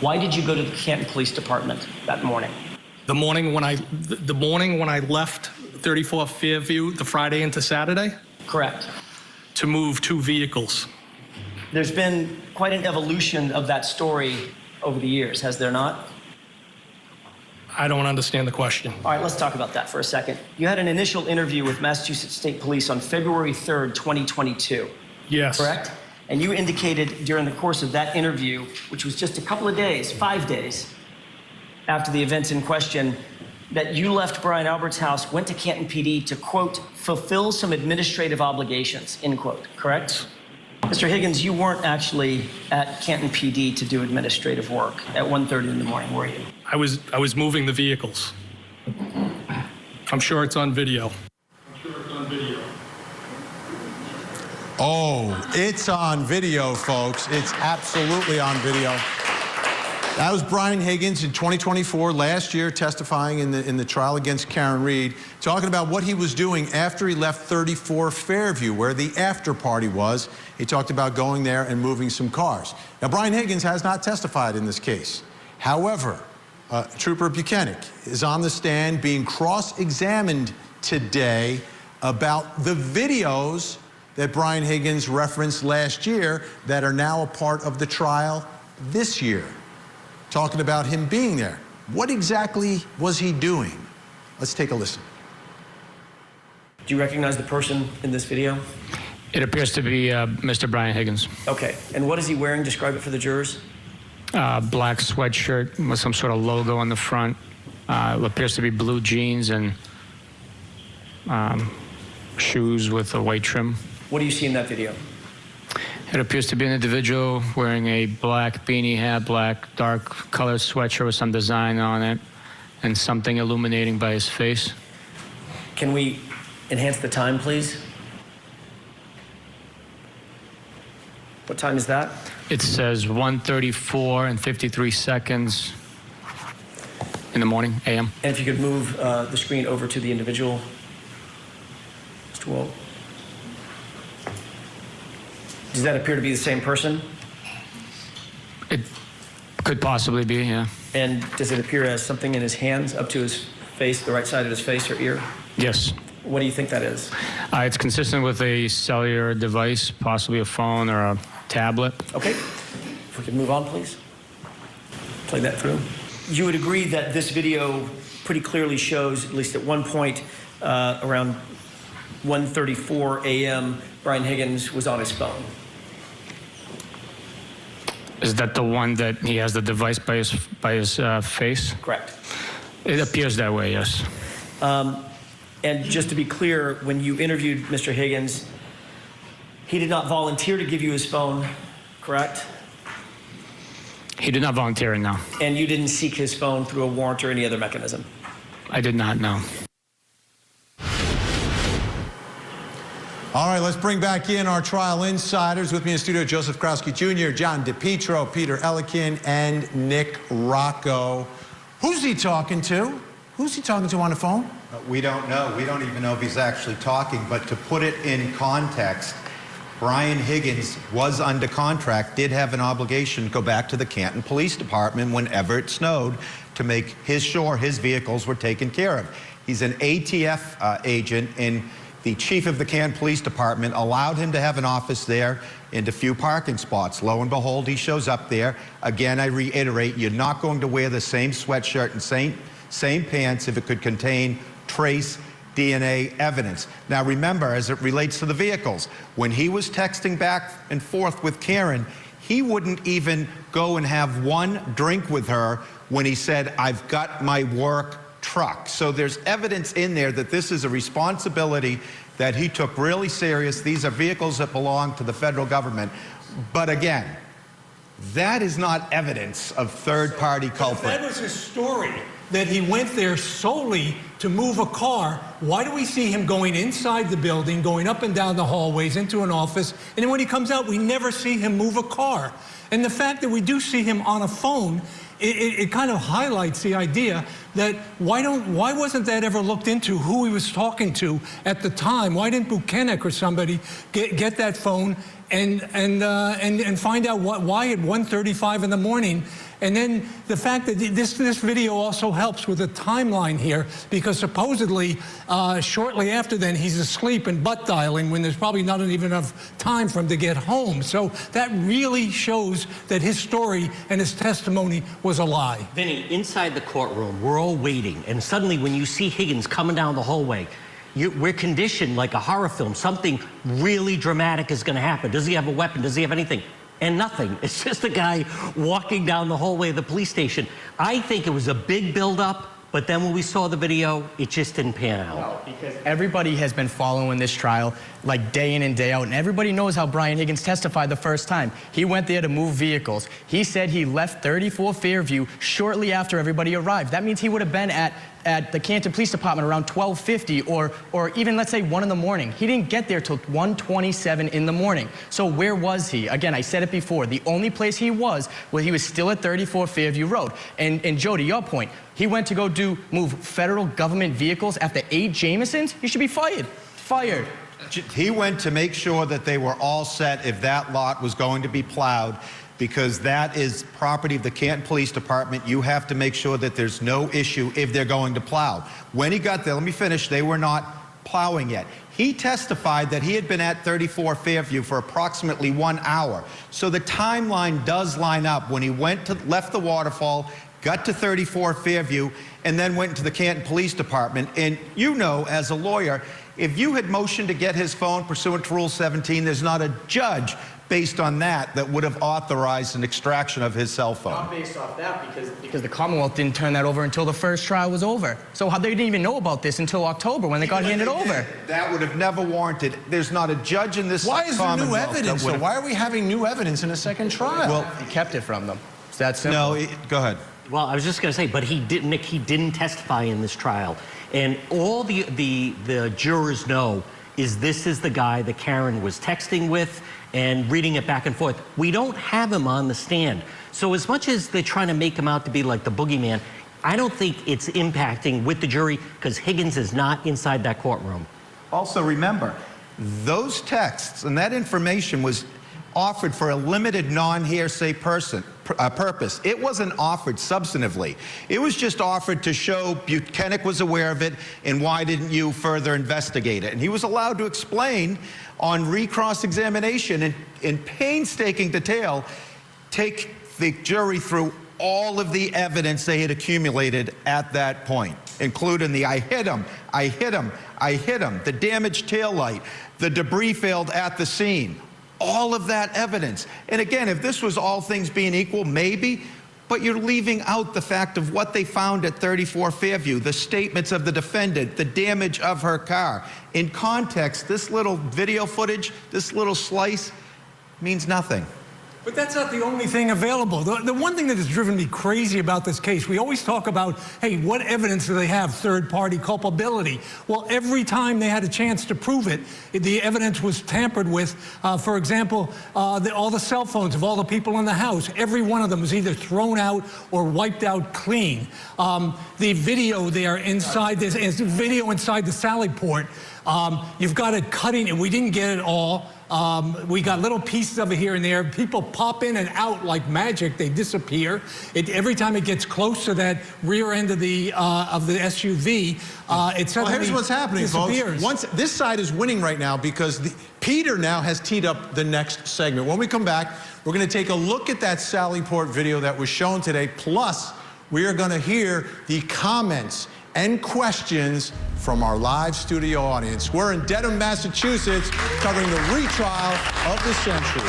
Why did you go to the Canton Police Department that morning? The morning when I left 34 Fairview, the Friday into Saturday? Correct. To move 2 vehicles. There's been quite an evolution of that story over the years, has there not? I don't understand the question. All right, let's talk about that for a second. You had an initial interview with Massachusetts State Police on February 3rd, 2022. Yes. Correct? And you indicated during the course of that interview, which was just a couple of days, 5 days, after the events in question, that you left Brian Albert's house, went to Canton PD to, quote, fulfill some administrative obligations, end quote, correct? Mr. Higgins, you weren't actually at Canton PD to do administrative work at 1:30 in the morning, were you? I was moving the vehicles. I'm sure it's on video. Oh, it's on video, folks. It's absolutely on video. That was Brian Higgins in 2024, last year, testifying in the trial against Karen Reed, talking about what he was doing after he left 34 Fairview, where the after party was. He talked about going there and moving some cars. Now, Brian Higgins has not testified in this case. However, Trooper Buchanan is on the stand being cross-examined today about the videos that Brian Higgins referenced last year that are now a part of the trial this year. Talking about him being there. What exactly was he doing? Let's take a listen. Do you recognize the person in this video? It appears to be Mr. Brian Higgins. Okay, and what is he wearing? Describe it for the jurors. Black sweatshirt with some sort of logo on the front. It appears to be blue jeans and shoes with a white trim. What do you see in that video? It appears to be an individual wearing a black beanie hat, black dark colored sweatshirt with some design on it, and something illuminating by his face. Can we enhance the time, please? What time is that? It says 1:34 and 53 seconds in the morning, a.m. And if you could move the screen over to the individual, Mr. Wolt. Does that appear to be the same person? It could possibly be, yeah. And does it appear as something in his hands up to his face, the right side of his face or ear? Yes. What do you think that is? It's consistent with a cellular device, possibly a phone or a tablet. Okay. If we could move on, please. Play that through. You would agree that this video pretty clearly shows, at least at one point, around 1:34 a.m., Brian Higgins was on his phone. Is that the one that he has the device by his face? Correct. It appears that way, yes. And just to be clear, when you interviewed Mr. Higgins, he did not volunteer to give you his phone, correct? He did not volunteer it, no. And you didn't seek his phone through a warrant or any other mechanism? I did not, no. All right, let's bring back in our trial insiders. With me in studio, Joseph Krowski Jr., John DePietro, Peter Ellikin, and Nick Rocco. Who's he talking to? Who's he talking to on the phone? We don't know. We don't even know if he's actually talking. But to put it in context, Brian Higgins was under contract, did have an obligation to go back to the Canton Police Department whenever it snowed to make sure his vehicles were taken care of. He's an ATF agent, and the chief of the Canton Police Department allowed him to have an office there and a few parking spots. Lo and behold, he shows up there. Again, I reiterate, you're not going to wear the same sweatshirt and same pants if it could contain trace DNA evidence. Now remember, as it relates to the vehicles, when he was texting back and forth with Karen, he wouldn't even go and have one drink with her when he said, "I've got my work truck." So there's evidence in there that this is a responsibility that he took really serious. These are vehicles that belong to the federal government. But again, that is not evidence of third-party culprit. That was his story, that he went there solely to move a car. Why do we see him going inside the building, going up and down the hallways into an office, and then when he comes out, we never see him move a car? And the fact that we do see him on a phone, it kind of highlights the idea that why wasn't that ever looked into, who he was talking to at the time? Why didn't Buchanan or somebody get that phone and find out why at 1:35 in the morning And then the fact that this video also helps with the timeline here, because supposedly shortly after then he's asleep and butt dialing when there's probably not even enough time for him to get home. So that really shows that his story and his testimony was a lie. Vinny, inside the courtroom, we're all waiting, and suddenly when you see Higgins coming down the hallway, we're conditioned like a horror film. Something really dramatic is going to happen. Does he have a weapon? Does he have anything? And nothing. It's just a guy walking down the hallway of the police station. I think it was a big buildup, but then when we saw the video, it just didn't pan out. No, because everybody has been following this trial like day in and day out, and everybody knows how Brian Higgins testified the first time. He went there to move vehicles. He said he left 34 Fairview shortly after everybody arrived. That means he would have been at the Canton Police Department around 12:50 or even, let's say, 1 in the morning. He didn't get there till 1:27 in the morning. So where was he? Again, I said it before. The only place he was still at 34 Fairview Road. And Joe, to your point, he went to go move federal government vehicles after 8 Jamesons? He should be fired. Fired. He went to make sure that they were all set if that lot was going to be plowed, because that is property of the Canton Police Department. You have to make sure that there's no issue if they're going to plow. When he got there, let me finish, they were not plowing yet. He testified that he had been at 34 Fairview for approximately 1 hour. So the timeline does line up when he left the waterfall, got to 34 Fairview, and then went into the Canton Police Department. And you know, as a lawyer, if you had motioned to get his phone pursuant to Rule 17, there's not a judge based on that would have authorized an extraction of his cell phone. Not based off that, because the Commonwealth didn't turn that over until the first trial was over. So they didn't even know about this until October when they got handed over. That would have never warranted. There's not a judge in this Why is there new Commonwealth evidence? So why are we having new evidence in a second trial? Well, he kept it from them. It's that simple. No, go ahead. Well, I was just going to say, but he didn't, Nick, he didn't testify in this trial. And all the jurors know is this is the guy that Karen was texting with and reading it back and forth. We don't have him on the stand. So as much as they're trying to make him out to be like the boogeyman, I don't think it's impacting with the jury, because Higgins is not inside that courtroom. Also remember, those texts and that information was offered for a limited non-hearsay purpose. It wasn't offered substantively. It was just offered to show Buchanan was aware of it, and why didn't you further investigate it? And he was allowed to explain on recross-examination in painstaking detail, take the jury through all of the evidence they had accumulated at that point, including the I hit him, the damaged taillight, the debris field at the scene. All of that evidence. And again, if this was all things being equal, maybe, but you're leaving out the fact of what they found at 34 Fairview, the statements of the defendant, the damage of her car. In context, this little video footage, this little slice means nothing. But that's not the only thing available. The one thing that has driven me crazy about this case, we always talk about, hey, what evidence do they have, third-party culpability? Well, every time they had a chance to prove it, the evidence was tampered with. For example, all the cell phones of all the people in the house, every one of them was either thrown out or wiped out clean. The video there inside this, video inside the Sally port, you've got it cutting, and we didn't get it all. We got little pieces of it here and there. People pop in and out like magic. They disappear. Every time it gets close to that rear end of the SUV, it suddenly here's what's happening, disappears. folks. This side is winning right now because Peter now has teed up the next segment. When we come back, we're going to take a look at that Sallyport video that was shown today. Plus, we are going to hear the comments and questions from our live studio audience. We're in Dedham, Massachusetts, covering the retrial of the century.